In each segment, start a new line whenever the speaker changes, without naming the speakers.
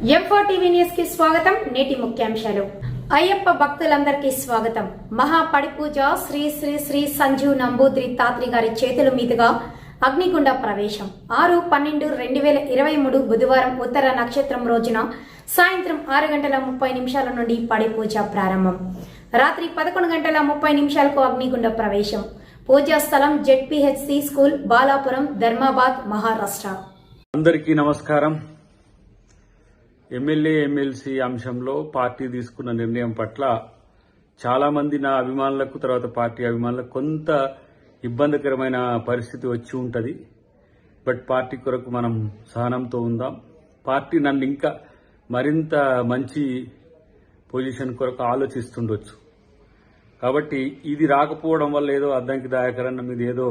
M4 TV news కి స్వాగతం. నేటి ముఖ్యాంశాలు. అయ్యప్ప భక్తులందరికీ స్వాగతం. మహా పడిపూజ శ్రీ శ్రీ శ్రీ సంజీవ్ నంబూద్రి తాత్రి గారి చేతుల మీదుగా అగ్నిగుండ ప్రవేశం 6/12/2023 బుధవారం ఉత్తర నక్షత్రం రోజున సాయంత్రం 6:30 నుండి పడిపూజ ప్రారంభం. రాత్రి 11:30 అగ్నిగుండ ప్రవేశం. పూజా స్థలం ZPHC స్కూల్, బాలాపురం, ధర్మాబాద్, మహారాష్ట్ర.
అందరికీ నమస్కారం. ఎమ్మెల్యే ఎమ్మెల్సీ అంశంలో పార్టీ తీసుకున్న నిర్ణయం పట్ల చాలా మంది నా అభిమానులకు, తర్వాత పార్టీ అభిమానులకు కొంత ఇబ్బందికరమైన పరిస్థితి వచ్చి ఉంటుంది. బట్ పార్టీ కొరకు మనం సహనంతో ఉందాం. పార్టీ నన్ను ఇంకా మరింత మంచి పొజిషన్ కొరకు ఆలోచిస్తుండొచ్చు. కాబట్టి ఇది రాకపోవడం వల్ల ఏదో అద్దంకి దాయకరన్న మీద ఏదో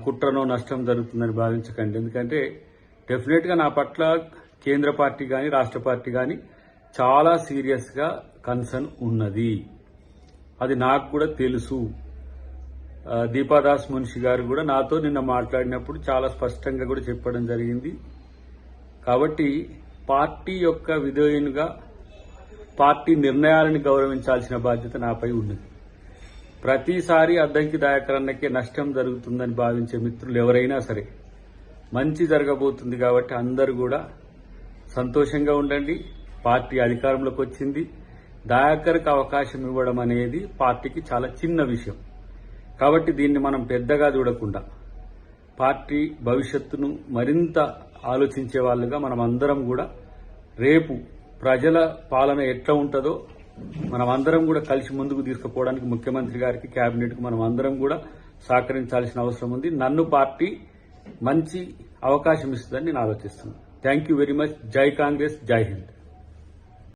కుట్రనో నష్టం జరుగుతుందని భావించకండి. ఎందుకంటే డెఫినెట్గా నా పట్ల కేంద్ర పార్టీ కానీ రాష్ట్ర పార్టీ కానీ చాలా సీరియస్గా కన్సర్న్ ఉన్నది. అది నాకు కూడా తెలుసు. దీపాదాస్ మున్షి గారు కూడా నాతో నిన్న మాట్లాడినప్పుడు చాలా స్పష్టంగా కూడా చెప్పడం జరిగింది. కాబట్టి పార్టీ యొక్క విధేయునిగా పార్టీ నిర్ణయాలను గౌరవించాల్సిన బాధ్యత నాపై ఉన్నది. ప్రతిసారి అద్దంకి దాయకరన్నకే నష్టం జరుగుతుందని భావించే మిత్రులు ఎవరైనా సరే, మంచి జరగబోతుంది కాబట్టి అందరూ కూడా సంతోషంగా ఉండండి. పార్టీ అధికారంలోకి వచ్చింది. దాయకర్కి అవకాశం ఇవ్వడం అనేది పార్టీకి చాలా చిన్న విషయం. కాబట్టి దీన్ని మనం పెద్దగా చూడకుండా పార్టీ భవిష్యత్తును మరింత ఆలోచించే వాళ్ళుగా మనం అందరం కూడా రేపు ప్రజల పాలన ఎట్లా ఉంటుందో మనం అందరం కూడా కలిసి ముందుకు తీసుకుపోవడానికి ముఖ్యమంత్రి గారికి, కేబినెట్కు మనం అందరం కూడా సహకరించాల్సిన అవసరం ఉంది. నన్ను పార్టీ మంచి అవకాశం ఇస్తుందని నేను ఆలోచిస్తున్నాను. Thank you very much. జై కాంగ్రెస్, జై హింద్.